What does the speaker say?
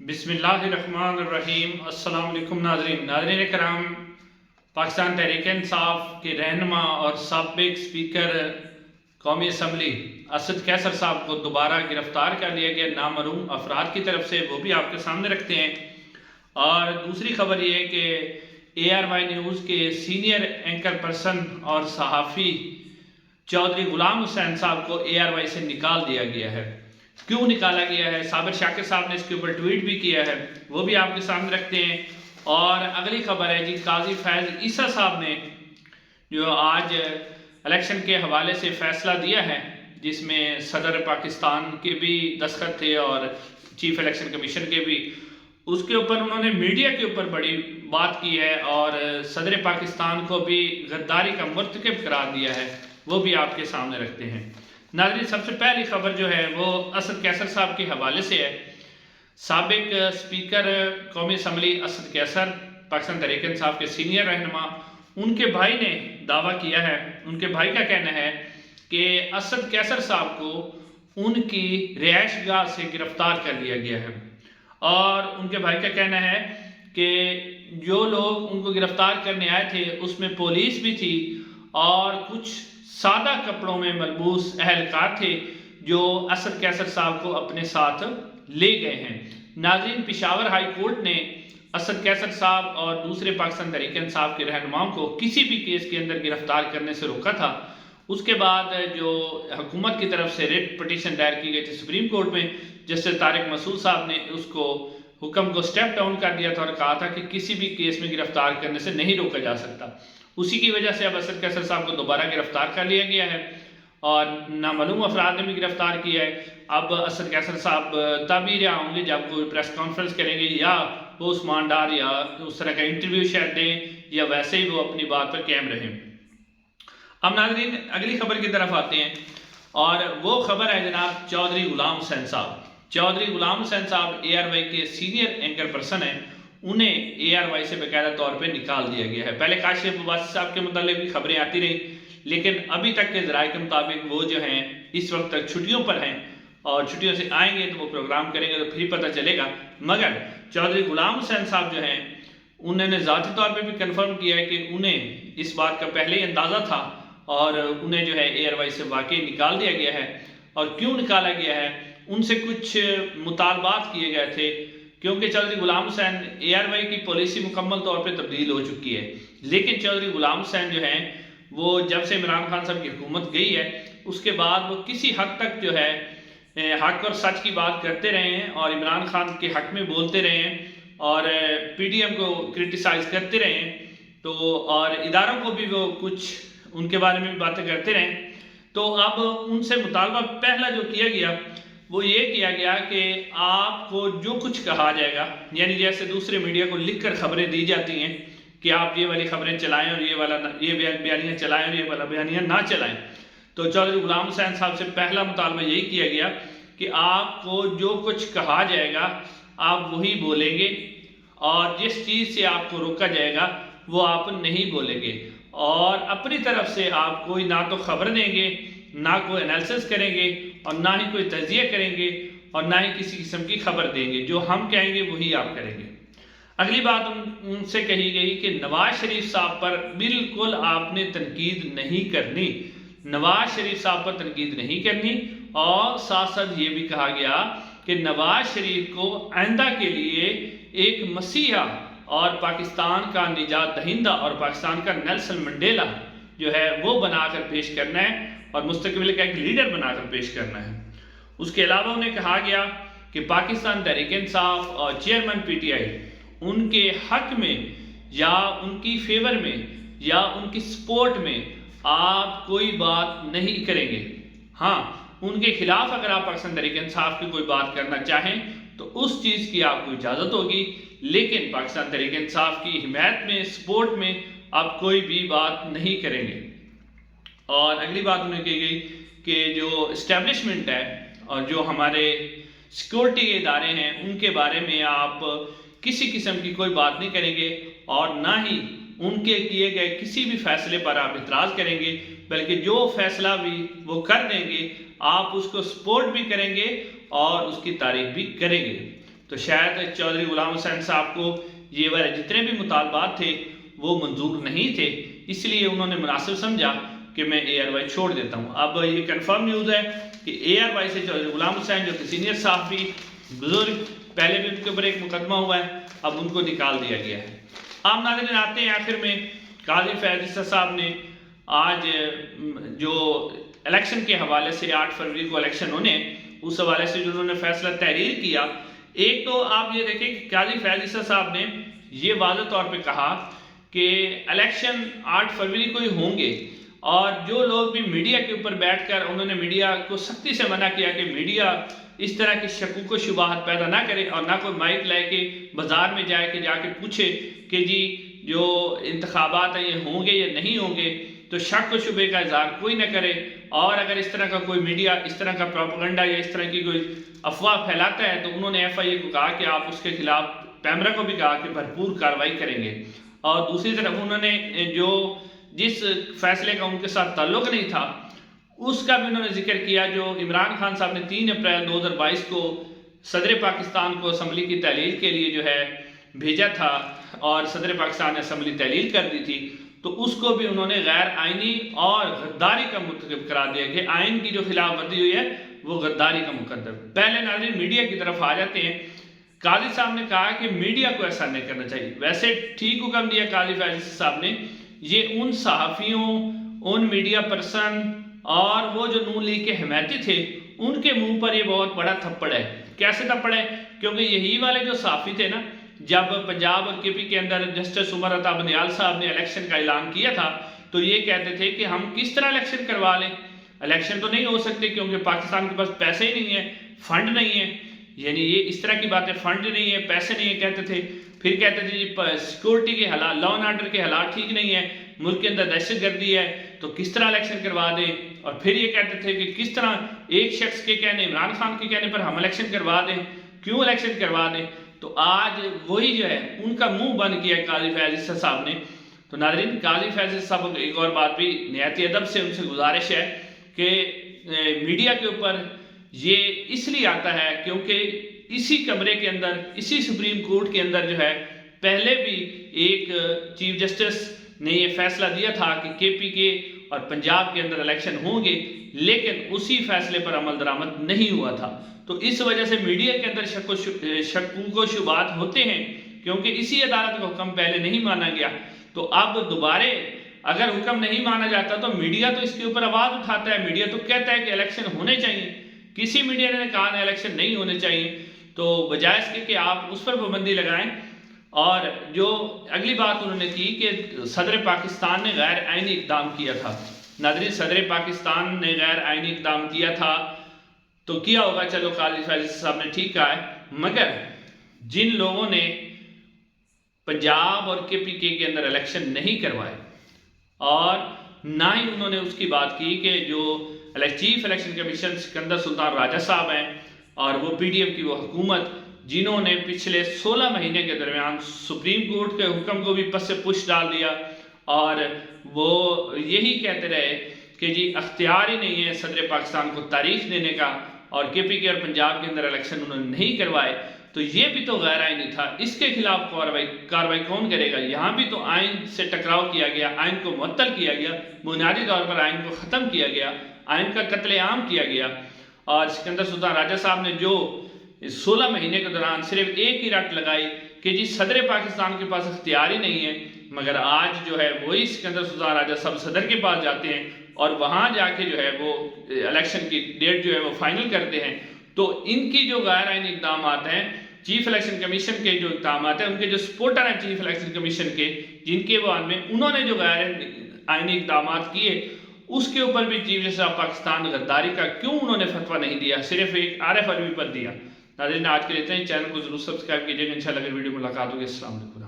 بسم اللہ الرحمن الرحیم۔ السلام علیکم ناظرین کرام، پاکستان تحریک انصاف کے رہنما اور سابق اسپیکر قومی اسمبلی اسد کیسر صاحب کو دوبارہ گرفتار کر لیا گیا نامعلوم افراد کی طرف سے، وہ بھی آپ کے سامنے رکھتے ہیں۔ اور دوسری خبر یہ ہے کہ ARY نیوز کے سینئر اینکر پرسن اور صحافی چودھری غلام حسین صاحب کو ARY سے نکال دیا گیا ہے۔ کیوں نکالا گیا ہے؟ صابر شاکر صاحب نے اس کے اوپر ٹویٹ بھی کیا ہے، وہ بھی آپ کے سامنے رکھتے ہیں۔ اور اگلی خبر ہے جی، قاضی فیض عیسیٰ صاحب نے جو آج الیکشن کے حوالے سے فیصلہ دیا ہے، جس میں صدر پاکستان کے بھی دستخط تھے اور چیف الیکشن کمیشن کے بھی، اس کے اوپر انہوں نے میڈیا کے اوپر بڑی بات کی ہے اور صدر پاکستان کو بھی غداری کا مرتکب قرار دیا ہے، وہ بھی آپ کے سامنے رکھتے ہیں۔ ناظرین، سب سے پہلی خبر جو ہے وہ اسد کیسر صاحب کے حوالے سے ہے۔ سابق اسپیکر قومی اسمبلی اسد کیسر، پاکستان تحریک انصاف کے سینئر رہنما، ان کے بھائی نے دعویٰ کیا ہے، ان کے بھائی کا کہنا ہے کہ اسد کیسر صاحب کو ان کی رہائش گاہ سے گرفتار کر لیا گیا ہے۔ اور ان کے بھائی کا کہنا ہے کہ جو لوگ ان کو گرفتار کرنے آئے تھے اس میں پولیس بھی تھی اور کچھ سادہ کپڑوں میں ملبوس اہلکار تھے جو اسد کیسر صاحب کو اپنے ساتھ لے گئے ہیں۔ ناظرین، پشاور ہائی کورٹ نے اسد کیسر صاحب اور دوسرے پاکستان تحریک انصاف کے رہنماؤں کو کسی بھی کیس کے اندر گرفتار کرنے سے روکا تھا۔ اس کے بعد جو حکومت کی طرف سے ریٹ پٹیشن دائر کی گئی تھی سپریم کورٹ میں، جسٹس طارق مسعود صاحب نے اس کو حکم کو سٹیپ ڈاؤن کر دیا تھا اور کہا تھا کہ کسی بھی کیس میں گرفتار کرنے سے نہیں روکا جا سکتا۔ اسی کی وجہ سے اب اسد کیسر صاحب کو دوبارہ گرفتار کر لیا گیا ہے اور نامعلوم افراد نے بھی گرفتار کیا ہے۔ اب اسد کیسر صاحب تب ہی رہا ہوں گے جب کوئی پریس کانفرنس کریں گے یا وہ عثمان ڈار یا اس طرح کا انٹرویو شاید دیں یا ویسے ہی وہ اپنی بات پر قائم رہیں۔ اب ناظرین، اگلی خبر کی طرف آتے ہیں اور وہ خبر ہے جناب چودھری غلام حسین صاحب۔ چودھری غلام حسین صاحب ARY کے سینئر اینکر پرسن ہیں، انہیں ARY سے باقاعدہ طور پہ نکال دیا گیا ہے۔ پہلے کاشف عباسی صاحب کے متعلق بھی خبریں آتی رہی، لیکن ابھی تک کے ذرائع کے مطابق وہ جو ہیں اس وقت تک چھٹیوں پر ہیں اور چھٹیوں سے آئیں گے تو وہ پروگرام کریں گے تو پھر پتہ چلے گا۔ مگر چودھری غلام حسین صاحب جو ہیں انہوں نے ذاتی طور پہ بھی کنفرم کیا ہے کہ انہیں اس بات کا پہلے ہی اندازہ تھا اور انہیں جو ہے ARY سے واقعی نکال دیا گیا ہے۔ اور کیوں نکالا گیا ہے؟ ان سے کچھ مطالبات کیے گئے تھے، کیونکہ چودھری غلام حسین ARY کی پالیسی مکمل طور پہ تبدیل ہو چکی ہے، لیکن چودھری غلام حسین جو ہیں وہ جب سے عمران خان صاحب کی حکومت گئی ہے اس کے بعد وہ کسی حد تک جو ہے حق اور سچ کی بات کرتے رہے ہیں اور عمران خان کے حق میں بولتے رہے ہیں اور PDM کو کرٹیسائز کرتے رہے ہیں، تو اور اداروں کو بھی وہ کچھ ان کے بارے میں بھی باتیں کرتے رہے۔ تو اب ان سے مطالبہ پہلا جو کیا گیا وہ یہ کیا گیا کہ آپ کو جو کچھ کہا جائے گا، یعنی جیسے دوسرے میڈیا کو لکھ کر خبریں دی جاتی ہیں کہ آپ یہ والی خبریں چلائیں اور یہ بیانیاں چلائیں اور یہ والا بیانیاں نہ چلائیں، تو چودھری غلام حسین صاحب سے پہلا مطالبہ یہی کیا گیا کہ آپ کو جو کچھ کہا جائے گا آپ وہی بولیں گے اور جس چیز سے آپ کو روکا جائے گا وہ آپ نہیں بولیں گے، اور اپنی طرف سے آپ کوئی نہ تو خبر دیں گے، نہ کوئی انالیسس کریں گے اور نہ ہی کوئی تجزیہ کریں گے اور نہ ہی کسی قسم کی خبر دیں گے، جو ہم کہیں گے وہی آپ کریں گے۔ اگلی بات ان سے کہی گئی کہ نواز شریف صاحب پر بالکل آپ نے تنقید نہیں کرنی، نواز شریف صاحب پر تنقید نہیں کرنی، اور ساتھ ساتھ یہ بھی کہا گیا کہ نواز شریف کو آئندہ کے لیے ایک مسیحا اور پاکستان کا نجات دہندہ اور پاکستان کا نیلسن منڈیلا جو ہے وہ بنا کر پیش کرنا ہے اور مستقبل کا ایک لیڈر بنا کر پیش کرنا ہے۔ اس کے علاوہ انہیں کہا گیا کہ پاکستان تحریک انصاف اور چیئرمین PTI ان کے حق میں یا ان کی فیور میں یا ان کی سپورٹ میں آپ کوئی بات نہیں کریں گے۔ ہاں، ان کے خلاف اگر آپ پاکستان تحریک انصاف کی کوئی بات کرنا چاہیں تو اس چیز کی آپ کو اجازت ہوگی، لیکن پاکستان تحریک انصاف کی حمایت میں، سپورٹ میں آپ کوئی بھی بات نہیں کریں گے۔ اور اگلی بات انہیں کہی گئی کہ جو اسٹیبلشمنٹ ہے اور جو ہمارے سیکورٹی کے ادارے ہیں ان کے بارے میں آپ کسی قسم کی کوئی بات نہیں کریں گے اور نہ ہی ان کے کیے گئے کسی بھی فیصلے پر آپ اعتراض کریں گے، بلکہ جو فیصلہ بھی وہ کر دیں گے آپ اس کو سپورٹ بھی کریں گے اور اس کی تعریف بھی کریں گے۔ تو شاید چودھری غلام حسین صاحب کو یہ جتنے بھی مطالبات تھے وہ منظور نہیں تھے، اس لیے انہوں نے مناسب سمجھا کہ میں اے آر وائی چھوڑ دیتا ہوں۔ اب یہ کنفرم نیوز ہے کہ اے آر وائی سے چودھری غلام حسین جو کہ سینئر صحافی بزرگ، پہلے بھی ان کے اوپر ایک مقدمہ ہوا ہے، اب ان کو نکال دیا گیا ہے۔ آپ ناظرین آتے ہیں آخر میں، قاضی فیاض عیسیٰ صاحب نے آج جو الیکشن کے حوالے سے 8 فروری کو الیکشن ہونے، اس حوالے سے جو انہوں نے فیصلہ تحریر کیا، ایک تو آپ یہ دیکھیں کہ قاضی فیاض عیسیٰ صاحب نے یہ واضح طور پہ کہا کہ الیکشن 8 فروری کو ہی ہوں گے، اور جو لوگ بھی میڈیا کے اوپر بیٹھ کر انہوں نے میڈیا کو سختی سے منع کیا کہ میڈیا اس طرح کی شکوک و شبہات پیدا نہ کرے، اور نہ کوئی مائک لے کے بازار میں جائے کہ جا کے پوچھے کہ جی جو انتخابات ہیں یہ ہوں گے یا نہیں ہوں گے، تو شک و شبہ کا اظہار کوئی نہ کرے۔ اور اگر اس طرح کا کوئی میڈیا اس طرح کا پروپیگنڈا یا اس طرح کی کوئی افواہ پھیلاتا ہے تو انہوں نے ایف آئی اے کو کہا کہ آپ اس کے خلاف، پیمرا کو بھی کہا کہ بھرپور کارروائی کریں گے۔ اور دوسری طرف انہوں نے جو جس فیصلے کا ان کے ساتھ تعلق نہیں تھا اس کا بھی انہوں نے ذکر کیا، جو عمران خان صاحب نے 3 اپریل 2022 کو صدر پاکستان کو اسمبلی کی تحلیل کے لیے جو ہے بھیجا تھا، اور صدر پاکستان نے اسمبلی تحلیل کر دی تھی، تو اس کو بھی انہوں نے غیر آئینی اور غداری کا مرتکب قرار دیا کہ آئین کی جو خلاف ورزی ہوئی ہے وہ غداری کا مقدر۔ پہلے ناظرین میڈیا کی طرف آ جاتے ہیں۔ قاضی صاحب نے کہا کہ میڈیا کو ایسا نہیں کرنا چاہیے، ویسے ٹھیک حکم دیا قاضی فیاض صاحب نے، یہ ان صحافیوں، ان میڈیا پرسن اور وہ جو نون لیگ کے حمایتی تھے ان کے منہ پر یہ بہت بڑا تھپڑ ہے۔ کیسے تھپڑ ہے؟ کیونکہ یہی والے جو صحافی تھے نا، جب پنجاب اور کے پی کے اندر جسٹس عمر عطا بندیال صاحب نے الیکشن کا اعلان کیا تھا تو یہ کہتے تھے کہ ہم کس طرح الیکشن کروا لیں، الیکشن تو نہیں ہو سکتے کیونکہ پاکستان کے پاس پیسے ہی نہیں ہیں، فنڈ نہیں ہے، یعنی یہ اس طرح کی باتیں، فنڈ نہیں ہے، پیسے نہیں ہے کہتے تھے۔ پھر کہتے تھے جی سیکورٹی کے حالات، لا اینڈ آرڈر کے حالات ٹھیک نہیں ہے، ملک کے اندر دہشت گردی ہے، تو کس طرح الیکشن کروا دیں۔ اور پھر یہ کہتے تھے کہ کس طرح ایک شخص کے کہنے، عمران خان کے کہنے پر ہم الیکشن کروا دیں، کیوں الیکشن کروا دیں۔ تو آج وہی جو ہے ان کا منہ بند کیا قاضی فیاض عیسیٰ صاحب نے۔ تو ناظرین قاضی فیاض عیسیٰ صاحب ایک اور بات بھی نہایت ادب سے ان سے گزارش ہے کہ میڈیا کے اوپر یہ اس لیے آتا ہے کیونکہ اسی کمرے کے اندر، اسی سپریم کورٹ کے اندر جو ہے پہلے بھی ایک چیف جسٹس نے یہ فیصلہ دیا تھا کہ کے پی کے اور پنجاب کے اندر الیکشن ہوں گے، لیکن اسی فیصلے پر عمل درآمد نہیں ہوا تھا۔ تو اس وجہ سے میڈیا کے اندر شکوک و شبہات ہوتے ہیں کیونکہ اسی عدالت کا حکم پہلے نہیں مانا گیا۔ تو اب دوبارہ اگر حکم نہیں مانا جاتا تو میڈیا تو اس کے اوپر آواز اٹھاتا ہے، میڈیا تو کہتا ہے کہ الیکشن ہونے چاہیے، کسی میڈیا نے کہا نہیں الیکشن نہیں ہونے چاہیے۔ تو بجائے اس کے کہ آپ اس پر پابندی لگائیں۔ اور جو اگلی بات انہوں نے کی کہ صدر پاکستان نے غیر آئینی اقدام کیا تھا۔ ناظرین صدر پاکستان نے غیر آئینی اقدام کیا تھا تو کیا ہوگا، چلو قاضی فیاض صاحب نے ٹھیک کہا ہے، مگر جن لوگوں نے پنجاب اور کے پی کے اندر الیکشن نہیں کروائے اور نہ ہی انہوں نے اس کی بات کی کہ جو چیف الیکشن کمیشن سکندر سلطان راجہ صاحب ہیں اور وہ پی ڈی ایم کی وہ حکومت جنہوں نے پچھلے 16 مہینے کے درمیان سپریم کورٹ کے حکم کو بھی پس سے پش ڈال دیا اور وہ یہی کہتے رہے کہ جی اختیار ہی نہیں ہے صدر پاکستان کو تاریخ دینے کا، اور کے پی کے اور پنجاب کے اندر الیکشن انہوں نے نہیں کروائے، تو یہ بھی تو غیر آئینی تھا، اس کے خلاف کارروائی کون کرے گا؟ یہاں بھی تو آئین سے ٹکراؤ کیا گیا، آئین کو معطل کیا گیا، بنیادی طور پر آئین کو ختم کیا گیا، آئین کا قتل عام کیا گیا۔ اور سکندر سلطان راجہ صاحب نے جو 16 مہینے کے دوران صرف ایک ہی رٹ لگائی کہ جی صدر پاکستان کے پاس اختیار ہی نہیں ہے، مگر آج جو ہے وہی سکندر سلطان راجہ صاحب صدر کے پاس جاتے ہیں اور وہاں جا کے جو ہے وہ الیکشن کی ڈیٹ جو ہے وہ فائنل کرتے ہیں۔ تو ان کی جو غیر آئینی اقدامات ہیں، چیف الیکشن کمیشن کے جو اقدامات ہیں، ان کے جو سپورٹر ہیں چیف الیکشن کمیشن کے، جن کے بعد میں انہوں نے جو غیر آئینی اقدامات کیے، اس کے اوپر بھی چیف جسٹس آف پاکستان غداری کا کیوں انہوں نے فتویٰ نہیں دیا، صرف ایک RF عربی پر دیا۔ ناظرین آج کے لیے اتنا ہی، چینل کو ضرور سبسکرائب کیجئے گا، انشاءاللہ اگر ویڈیو ملاقات ہوگی۔ السلام علیکم۔